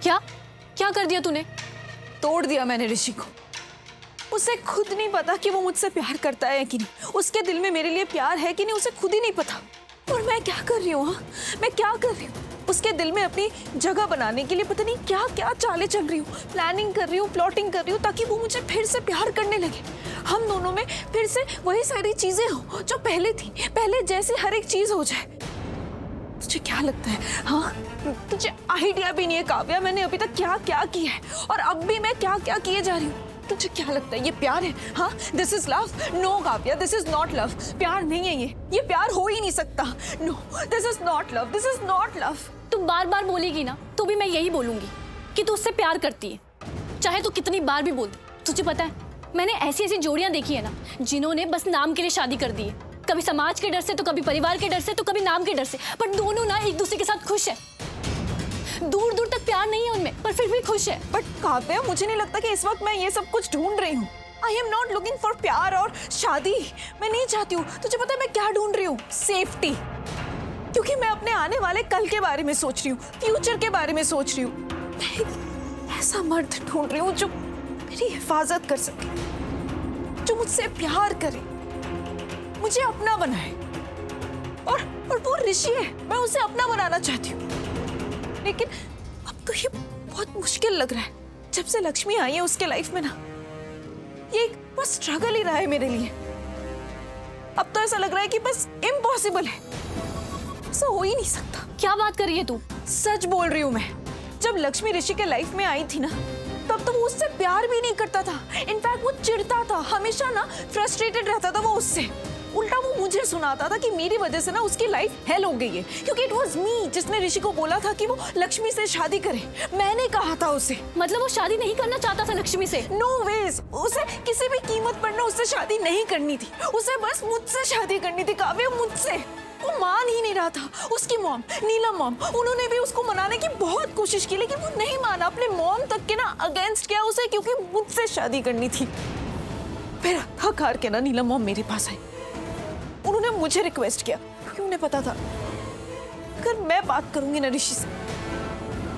क्या क्या कर दिया तूने? तोड़ दिया मैंने ऋषि को। उसे खुद नहीं पता कि वो मुझसे प्यार करता है कि नहीं, उसके दिल में मेरे लिए प्यार है कि नहीं, उसे खुद ही नहीं पता। और मैं क्या कर रही हूँ? हाँ, मैं क्या कर रही हूँ? उसके दिल में अपनी जगह बनाने के लिए पता नहीं क्या क्या चालें चल रही हूँ, प्लानिंग कर रही हूँ, प्लॉटिंग कर रही हूँ, ताकि वो मुझे फिर से प्यार करने लगे। हम दोनों में फिर से वही सारी चीजें हो जो पहले थी, पहले जैसे हर एक चीज हो जाए। तुझे क्या लगता है? हाँ, तुझे आइडिया भी नहीं है काव्या, मैंने अभी तक क्या क्या किया है और अब भी मैं क्या क्या किए जा रही हूँ। तुझे क्या लगता है ये प्यार है? हाँ, this is love? No Kavya, this is not love. प्यार नहीं है ये प्यार हो ही नहीं सकता। No, this is not love, this is not love. तू बार बार बोलेगी ना तो भी मैं यही बोलूंगी कि तू उससे प्यार करती है, चाहे तू कितनी बार भी बोल दे। तुझे पता है, मैंने ऐसी ऐसी जोड़ियां देखी है ना जिन्होंने बस नाम के लिए शादी कर दी है, कभी समाज के डर से, तो कभी परिवार के डर से, तो कभी नाम के डर से, पर दोनों ना एक दूसरे के साथ खुश है। दूर दूर तक प्यार नहीं है उनमें, पर फिर भी खुश है। बट काव्या, मुझे नहीं लगता कि इस वक्त मैं ये सब कुछ ढूंढ रही हूँ। I am not looking for प्यार और शादी। मैं नहीं चाहती हूँ। तुझे पता है मैं क्या ढूंढ रही हूँ? सेफ्टी। क्योंकि मैं अपने आने वाले कल के बारे में सोच रही हूँ, फ्यूचर के बारे में सोच रही हूँ। मैं एक ऐसा मर्द ढूंढ रही हूँ जो मेरी हिफाजत कर सके, जो मुझसे प्यार करे, मुझे अपना बनाए। और वो ऋषि है, मैं उसे अपना बनाना चाहती हूँ। लेकिन अब तो ये बहुत मुश्किल लग रहा है। जब से लक्ष्मी आई है उसके लाइफ में ना, ये एक बस स्ट्रगल ही रहा है मेरे लिए। अब तो ऐसा लग रहा है कि बस इम्पॉसिबल है, ऐसा हो ही नहीं सकता। क्या बात कर रही है तू? सच बोल रही हूँ मैं। जब लक्ष्मी ऋषि के लाइफ में आई थी ना, तब तो वो उससे प्यार भी नहीं करता था। इनफैक्ट वो चिढ़ता था, हमेशा ना फ्रस्ट्रेटेड रहता था वो उससे। उल्टा वो मुझे सुनाता था कि मेरी वजह से ना उसकी लाइफ हेल हो गई है, क्योंकि इट वाज मी जिसने ऋषि को बोला था कि वो लक्ष्मी से शादी करे। मैंने कहा था उसे। मतलब वो शादी नहीं करना चाहता था लक्ष्मी से? नो वेज, उसे किसी भी कीमत पर ना उससे शादी नहीं करनी थी। उसे बस मुझसे शादी करनी थी काव्या, मुझसे। वो मान ही नहीं रहा था। उसकी मॉम, नीलम मॉम, उन्होंने भी उसको मनाने की बहुत कोशिश की, लेकिन वो नहीं माना। अपने मॉम तक के ना अगेंस्ट किया उसे, क्योंकि मुझसे शादी करनी थी। फिर थक हार के ना नीलम मॉम मेरे पास आई। उन्होंने मुझे रिक्वेस्ट किया, क्योंकि उन्हें पता था अगर मैं बात करूंगी ना ऋषि से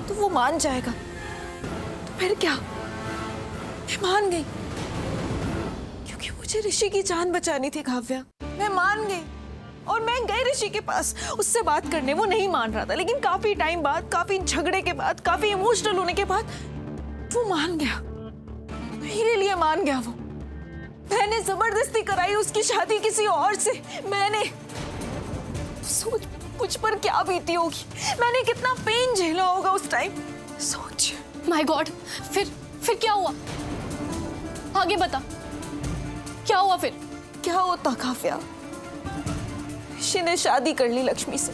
तो वो मान जाएगा। तो फिर क्या, मैं मान गई, क्योंकि मुझे ऋषि की जान बचानी थी काव्या। मैं मान गई और मैं गई ऋषि के पास उससे बात करने। वो नहीं मान रहा था, लेकिन काफी टाइम बाद, काफी झगड़े के बाद, काफी इमोशनल होने के बाद वो मान गया। मेरे लिए मान गया वो। मैंने जबरदस्ती कराई उसकी शादी किसी और से। मैंने सोच मुझ पर क्या बीती होगी, मैंने कितना पेन झेला होगा उस टाइम। सोच। माय गॉड, फिर क्या हुआ? आगे बता, क्या हुआ फिर? क्या होता काव्या? ऋषि ने शादी कर ली लक्ष्मी से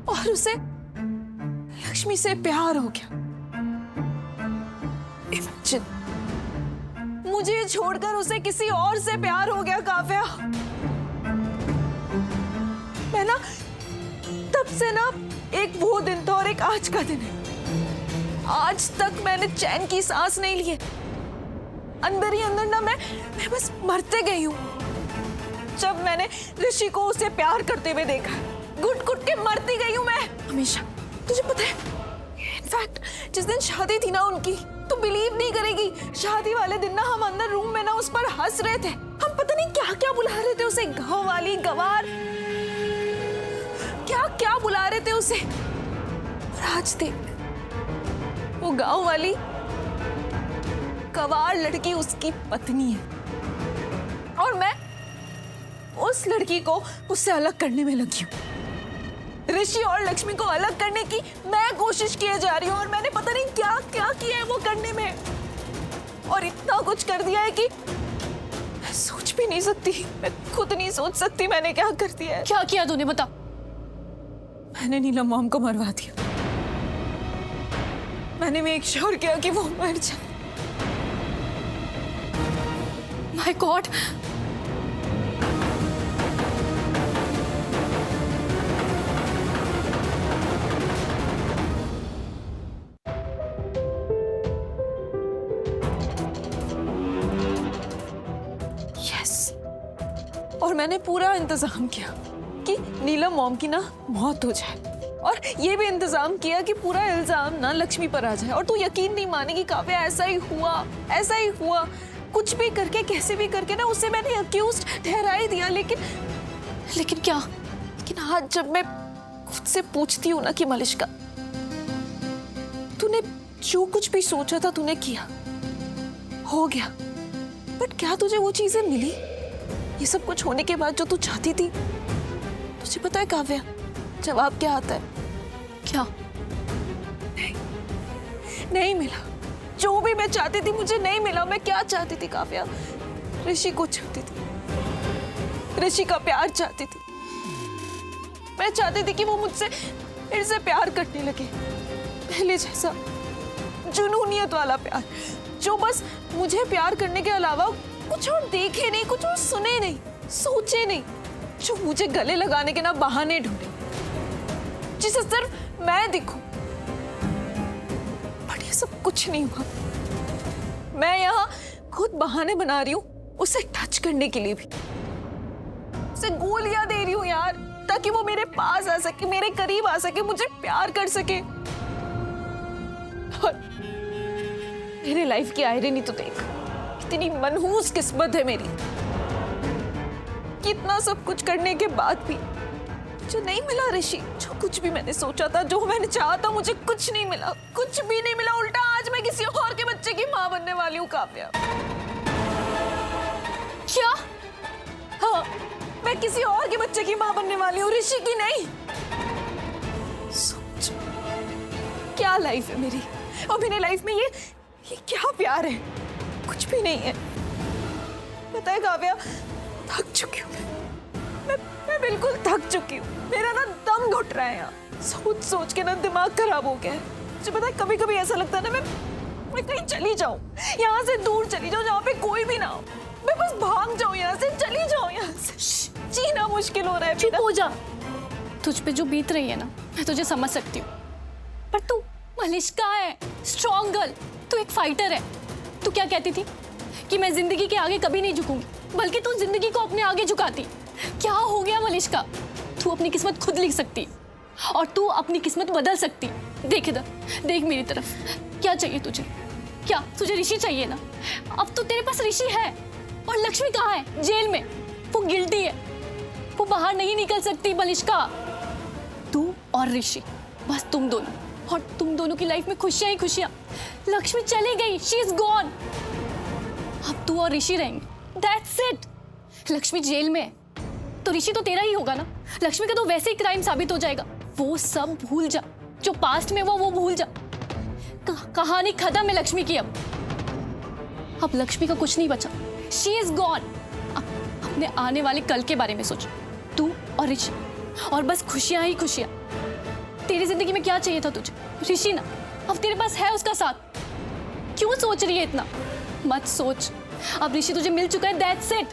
और उसे लक्ष्मी से प्यार हो गया। इमेजिन, मुझे छोड़कर उसे किसी और से प्यार हो गया काव्या। मैं ना तब से ना, एक वो दिन था और एक आज का दिन है। आज तक मैंने चैन की सांस नहीं ली है। अंदर ही अंदर ना मैं बस मरते गई हूँ। जब मैंने ऋषि को उसे प्यार करते हुए देखा, घुट घुट के मरती गई हूँ मैं हमेशा। तुझे पता है, इनफैक्ट जिस दिन शादी थी ना उनकी, तो बिलीव नहीं करेगी, शादी वाले दिन ना हम अंदर रूम में ना उस पर हंस रहे थे। हम पता नहीं क्या क्या बुला रहे थे उसे, गाँव वाली, गवार, क्या क्या बुला रहे थे उसे। और आज देख, वो गाँव वाली गवार लड़की उसकी पत्नी है और मैं उस लड़की को उससे अलग करने में लगी हूँ। ऋषि और लक्ष्मी को अलग करने की मैं कोशिश किए जा रही हूँ और मैंने पता नहीं क्या क्या किया है वो करने में। और इतना कुछ कर दिया है कि मैं सोच भी नहीं सकती, मैं खुद नहीं सोच सकती मैंने क्या कर दिया है। क्या किया तूने, बता। मैंने नीलम मॉम को मरवा दिया। मैंने मेक श्योर किया कि वो मर जाए। माय गॉड, और मैंने पूरा इंतजाम किया कि नीलम मॉम की ना मौत हो जाए और ये भी इंतजाम किया कि पूरा इल्जाम ना लक्ष्मी पर आ जाए। और तू यकीन नहीं मानेगी काव्या, ऐसा ही हुआ। कुछ भी करके, कैसे भी करके ना उसे मैंने अक्यूज्ड ठहरा ही दिया। लेकिन क्या? लेकिन आज जब मैं खुद से पूछती हूँ ना कि मलिष्का, तूने जो कुछ भी सोचा था तूने किया, हो गया, बट क्या तुझे वो चीजें मिली? ये सब कुछ होने के बाद जो तू चाहती थी? तुझे पता है काव्या, जवाब क्या आता है? क्या? नहीं मिला। जो भी मैं चाहती थी मुझे नहीं मिला। मैं क्या चाहती थी काव्या? ऋषि को चाहती थी, ऋषि का प्यार चाहती थी। मैं चाहती थी कि वो मुझसे फिर से प्यार करने लगे, पहले जैसा जुनूनियत वाला प्यार, जो बस मुझे प्यार करने के अलावा कुछ और देखे नहीं, कुछ और सुने नहीं, सोचे नहीं, जो मुझे गले लगाने के ना बहाने ढूंढे, जिसे सिर्फ मैं दिखूं। बट ये सब कुछ नहीं हुआ। मैं यहाँ खुद बहाने बना रही हूँ उसे टच करने के लिए भी, उसे गोलियां दे रही हूँ यार, ताकि वो मेरे पास आ सके, मेरे करीब आ सके, मुझे प्यार कर सके। और मेरे लाइफ की आयरनी तो देख, कितनी मनहूस किस्मत है मेरी। कितना सब कुछ करने के बाद भी जो नहीं मिला ऋषि, जो कुछ भी मैंने सोचा था, जो मैंने चाहा था, मुझे कुछ नहीं मिला, कुछ भी नहीं मिला। उल्टा आज मैं किसी और के बच्चे की माँ बनने वाली हूँ काव्या। क्या? हाँ, मैं किसी और के बच्चे की माँ बनने वाली हूँ, ऋषि की नहीं। सोच, क्या लाइफ है मेरी, और मेरी लाइफ में ये क्या प्यार है? कुछ भी नहीं है। पता है काव्या, थक चुकी हूँ मैं बिल्कुल थक चुकी हूँ। मेरा ना दम घुट रहा है यहाँ, सोच सोच के ना दिमाग खराब हो गया है। मुझे पता है कभी कभी ऐसा लगता है ना मैं कहीं चली जाऊँ, यहाँ से दूर चली जाऊँ, जहाँ पे कोई भी ना हो। मैं बस भाग जाऊँ यहाँ से, चली जाऊँ यहाँ से। जीना मुश्किल हो रहा है। चुप हो जा। तुझ पे जो बीत रही है ना, मैं तुझे समझ सकती हूँ, पर तू मलिष्का है, स्ट्रॉन्ग गर्ल, तू एक फाइटर है। तू क्या कहती थी कि मैं जिंदगी के आगे कभी नहीं झुकूंगी, बल्कि तू जिंदगी को अपने आगे झुकाती। क्या हो गया मलिष्का? तू अपनी किस्मत खुद लिख सकती और तू अपनी किस्मत बदल सकती। देख इधर, देख मेरी तरफ। क्या चाहिए तुझे? क्या तुझे ऋषि चाहिए ना? अब तो तेरे पास ऋषि है। और लक्ष्मी कहाँ है? जेल में। वो गिल्टी है, वो बाहर नहीं निकल सकती मलिष्का। तू और ऋषि, बस तुम दोनों, और तुम दोनों की लाइफ में खुशियां ही खुशियां। लक्ष्मी चली गई, शी इज गॉन। अब तू और ऋषि रहेंगे, दैट्स इट। लक्ष्मी जेल में है तो ऋषि तो तेरा ही होगा ना। लक्ष्मी का तो वैसे ही क्राइम साबित हो जाएगा। वो सब भूल जा, जो पास्ट में वो भूल जा। कहानी खत्म है लक्ष्मी की। अब लक्ष्मी का कुछ नहीं बचा, शी इज गॉन। अपने आने वाले कल के बारे में सोच, तू और ऋषि, और बस खुशियां ही खुशियां। तेरी जिंदगी में क्या चाहिए था तुझे? ऋषि ना, अब तेरे पास है उसका साथ। क्यों सोच रही है इतना? मत सोच, अब ऋषि तुझे मिल चुका है, दैट्स इट।